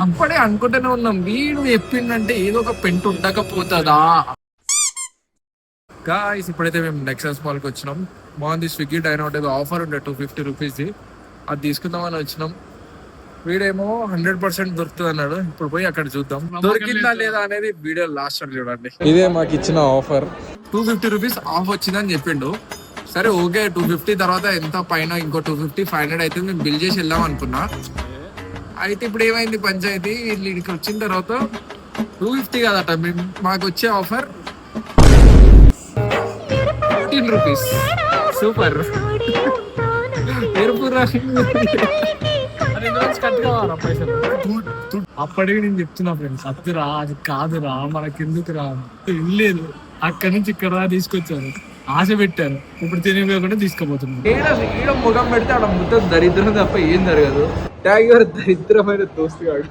అప్పుడే అనుకుంటూనే ఉన్నాం, వీడు చెప్పిందంటే ఏదో ఒక పెంట్ ఉండకపోతుందా. గాయ్స్ ఇప్పుడైతే మేము నెక్సస్ మాల్కి వచ్చినాం. బాగుంది, స్విగ్గీ డైనౌట్ ఏదో ఆఫర్ ఉండే 250 రూపీస్ది, అది తీసుకుందామని వచ్చినాం. వీడేమో 100% దొరుకుతుంది అన్నాడు. ఇప్పుడు పోయి అక్కడ చూద్దాం దొరికిందా లేదా అనేది వీడియో లాస్ట్ అని చూడండి. ఇదే మాకు ఇచ్చిన ఆఫర్, 250 రూపీస్ ఆఫ్ వచ్చిందని చెప్పిండు. సరే ఓకే, 250 తర్వాత ఎంత పైన ఇంకో 250 500 అయితే మేము బిల్ చేసి వెళ్దాం అనుకున్నా. అయితే ఇప్పుడు ఏమైంది పంచాయతీ, వీళ్ళకి వచ్చిన తర్వాత 250 కాదట, మాకు వచ్చే ఆఫర్ 15 రూపీస్. సూపర్. అప్పటికి నేను చెప్తున్నా ఫ్రెండ్స్, అద్దురా అది కాదురా మనకెందుకురా లేదు, అక్కడి నుంచి ఇక్కడ తీసుకొచ్చారు, ఆశ పెట్టారు, ఇప్పుడు తినకుండా తీసుకుపోతున్నారు. ముఖం పెడితే ఆడ మొత్తం దరిద్రం తప్ప ఏం జరగదు. దరిద్రమైన దోస్తు గాడు.